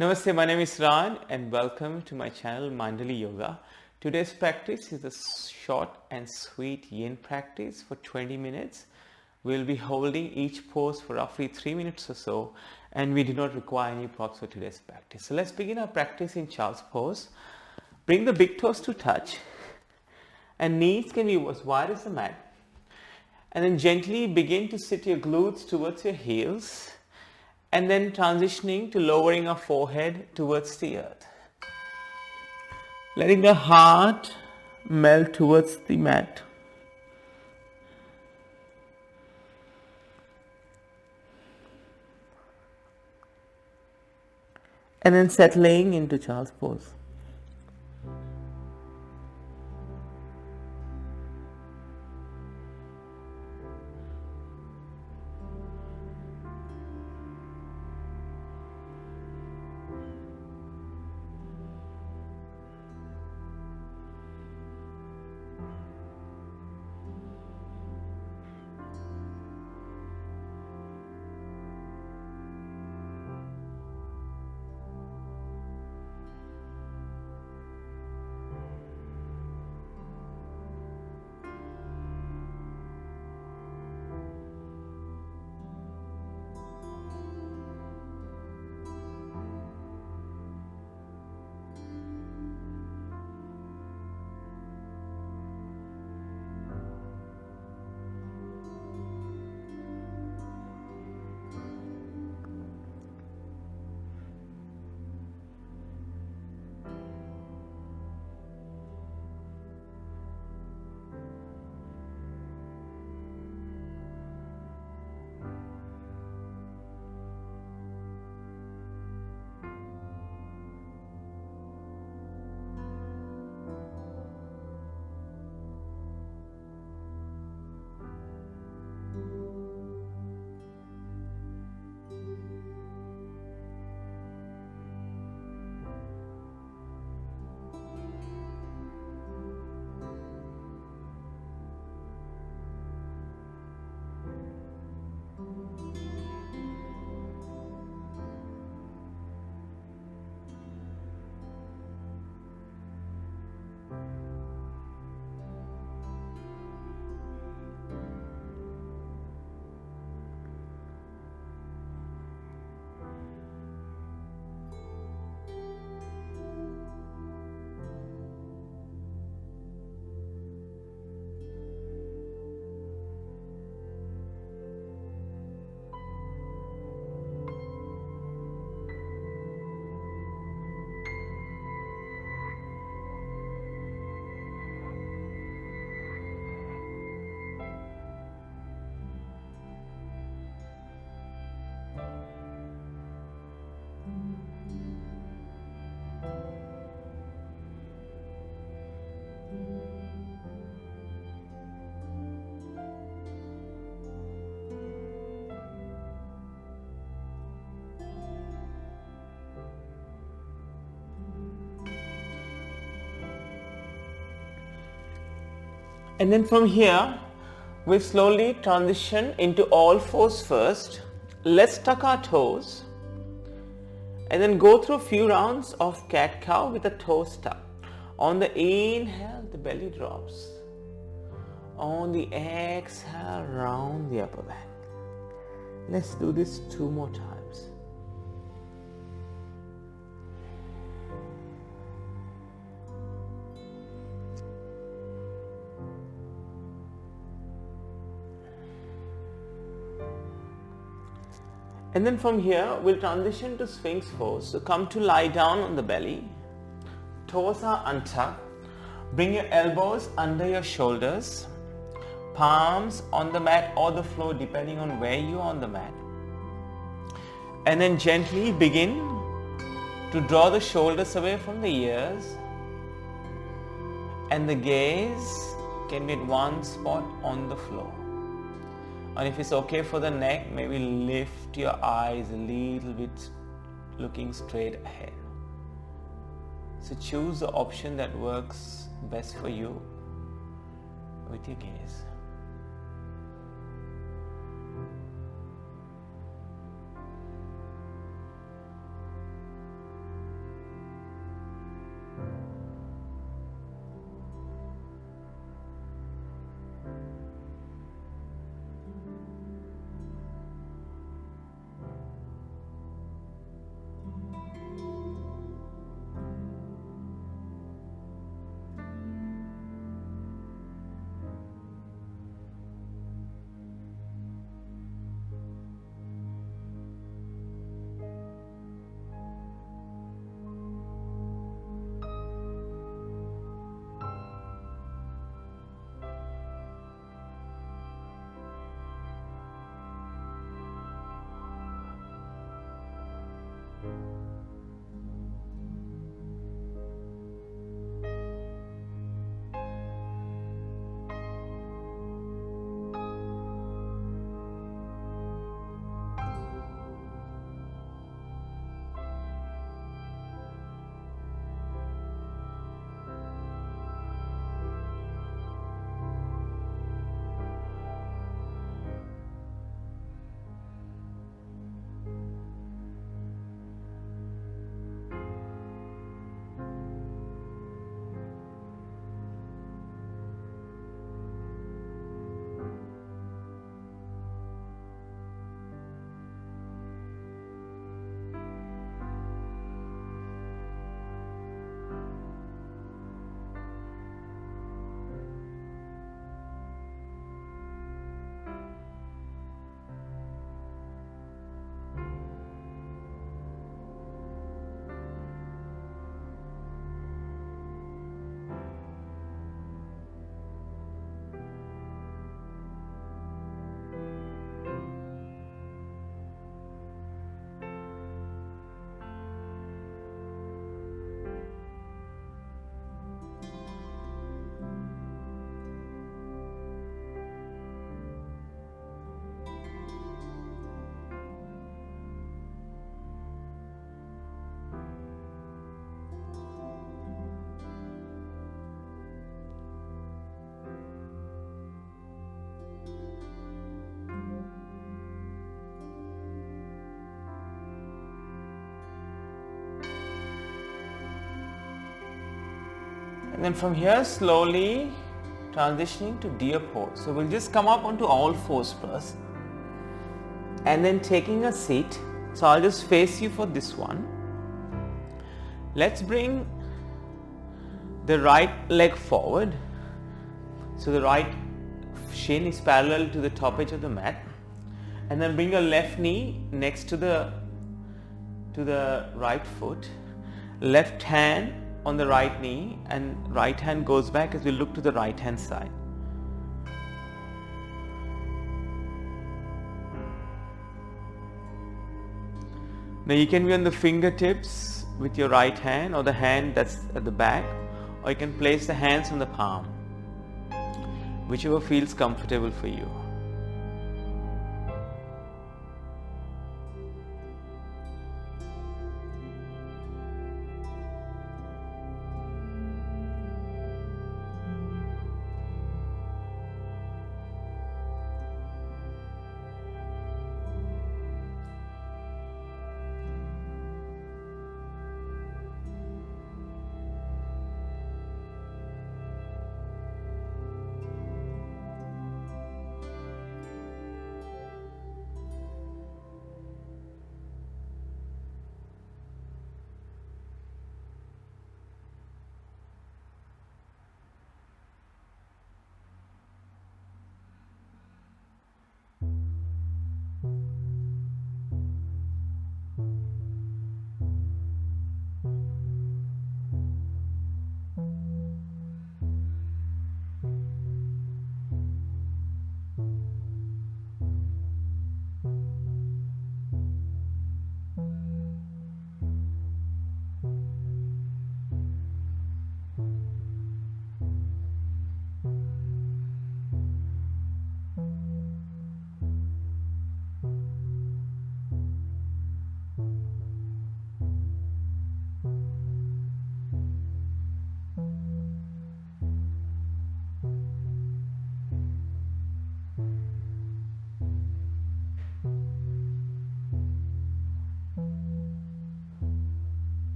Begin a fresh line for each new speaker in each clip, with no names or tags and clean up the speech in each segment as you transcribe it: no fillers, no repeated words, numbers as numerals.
Namaste, my name is Ran and welcome to my channel Mandali Yoga. Today's practice is a short and sweet yin practice for 20 minutes. We'll be holding each pose for roughly 3 minutes or so, and we do not require any props for today's practice. So let's begin our practice in child's pose. Bring the big toes to touch and knees can be as wide as the mat. And then gently begin to sit your glutes towards your heels, and then transitioning to lowering our forehead towards the earth. Letting the heart melt towards the mat. And then settling into child's pose. And then from here, we slowly transition into all fours first. Let's tuck our toes and then go through a few rounds of cat-cow with the toes tucked. On the inhale, the belly drops. On the exhale, round the upper back. Let's do this 2 more times. And then from here, we'll transition to Sphinx Hose. So come to lie down on the belly. Toes are untucked. Bring your elbows under your shoulders. Palms on the mat or the floor depending on where you are on the mat. And then gently begin to draw the shoulders away from the ears. And the gaze can be at one spot on the floor. And if it's okay for the neck, maybe lift your eyes a little bit, looking straight ahead. So choose the option that works best for you with your gaze. And then from here slowly transitioning to deer pose. So we'll just come up onto all fours first and then taking a seat. So I'll just face you for this one. Let's bring the right leg forward. So the right shin is parallel to the top edge of the mat, and then bring your left knee next to the right foot, left hand on the right knee, and right hand goes back as we look to the right hand side. Now you can be on the fingertips with your right hand or the hand that's at the back, or you can place the hands on the palm, whichever feels comfortable for you.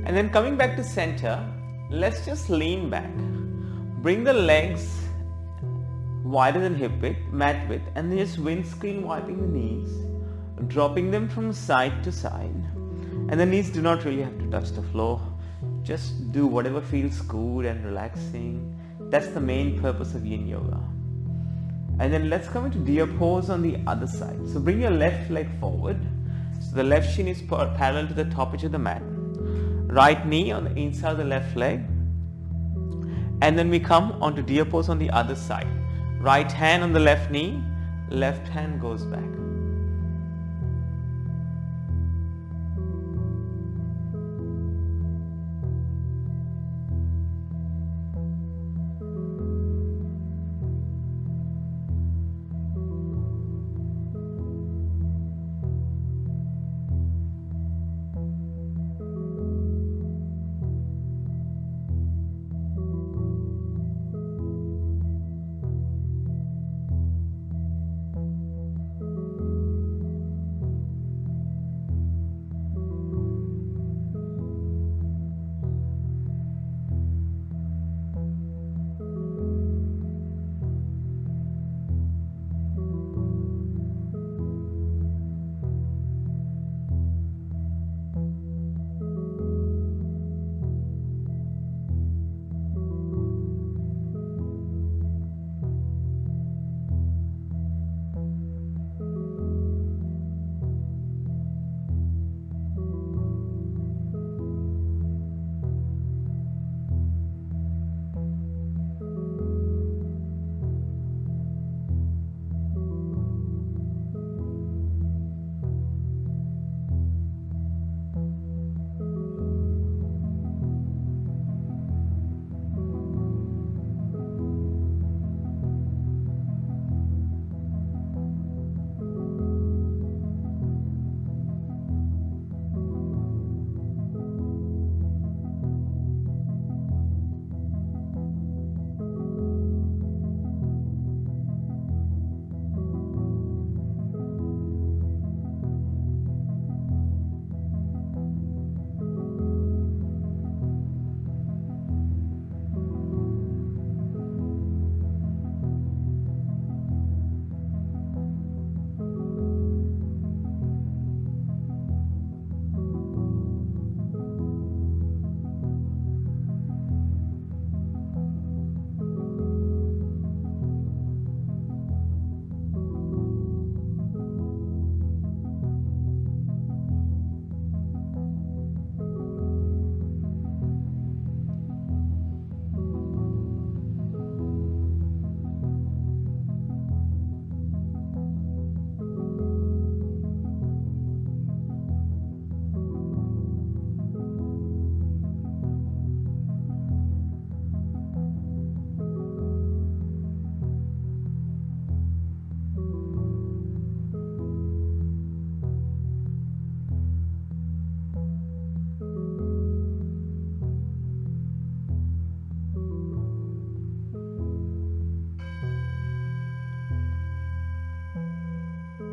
And then coming back to center, let's just lean back. Bring the legs wider than hip width, mat width, and then just windscreen wiping the knees, dropping them from side to side. And the knees do not really have to touch the floor. Just do whatever feels good and relaxing. That's the main purpose of yin yoga. And then let's come into deer pose on the other side. So bring your left leg forward. So the left shin is parallel to the top edge of the mat. Right knee on the inside of the left leg. And then we come onto deer pose on the other side. Right hand on the left knee, left hand goes back.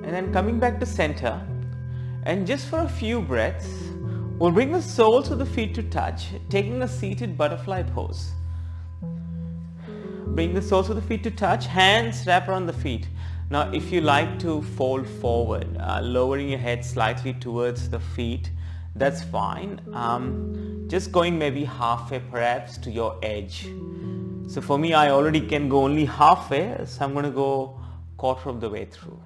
And then coming back to center, and just for a few breaths, we'll bring the soles of the feet to touch, taking a seated butterfly pose. Bring the soles of the feet to touch, hands wrap around the feet. Now if you like to fold forward, lowering your head slightly towards the feet, that's fine. Just going maybe halfway perhaps to your edge. So for me, I already can go only halfway, so I'm going to go quarter of the way through.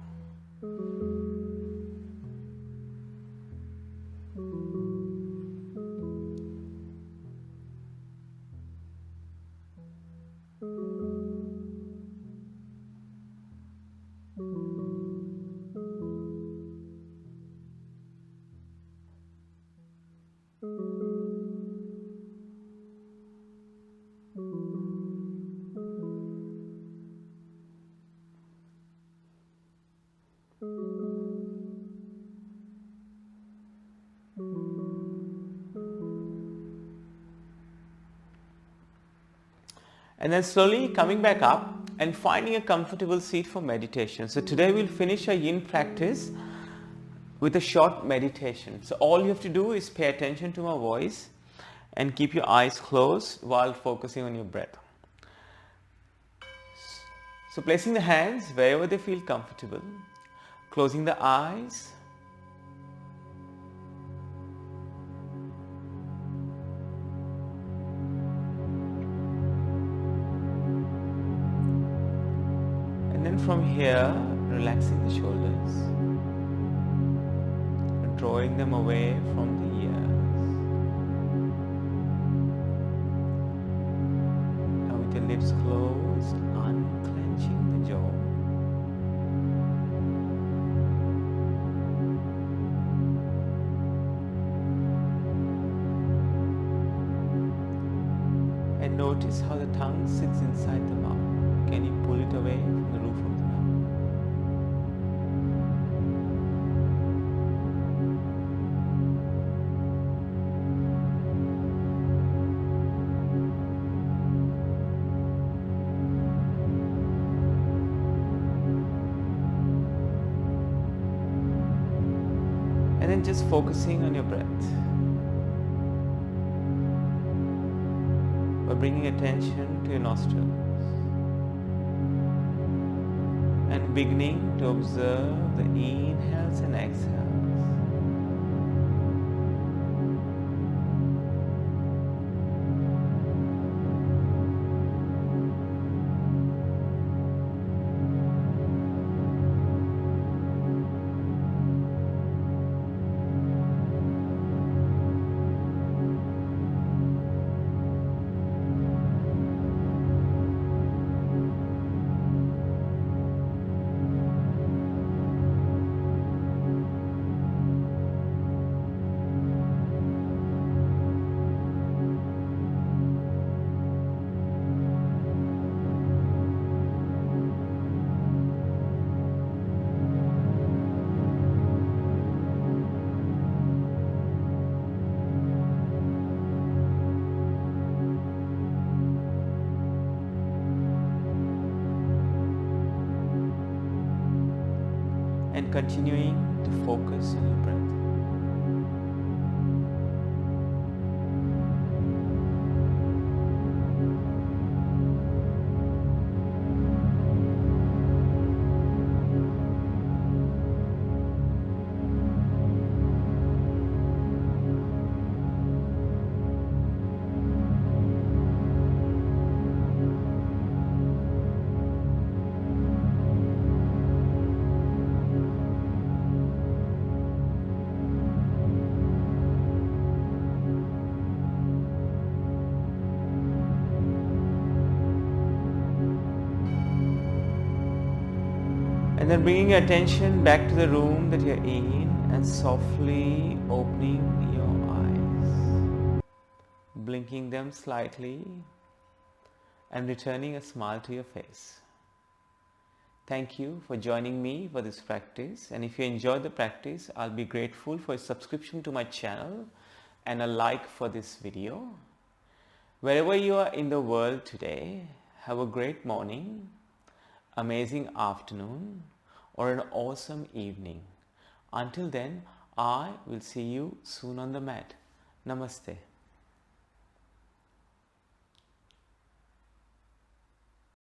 And then slowly coming back up and finding a comfortable seat for meditation. So today we'll finish our yin practice with a short meditation. So all you have to do is pay attention to my voice and keep your eyes closed while focusing on your breath. So placing the hands wherever they feel comfortable, closing the eyes. And then from here, relaxing the shoulders, drawing them away from the ears. Now with your lips closed, unclenching the jaw. And notice how the tongue sits inside the mouth. Can you pull it away from the roof of the mouth? And then just focusing on your breath. By bringing attention to your nostrils. And beginning to observe the inhales and exhales. And continuing to focus on your breath. And then bringing your attention back to the room that you're in and softly opening your eyes, blinking them slightly and returning a smile to your face. Thank you for joining me for this practice, and if you enjoyed the practice, I'll be grateful for a subscription to my channel and a like for this video. Wherever you are in the world today, have a great morning, amazing afternoon, or an awesome evening. Until then, I will see you soon on the mat. Namaste.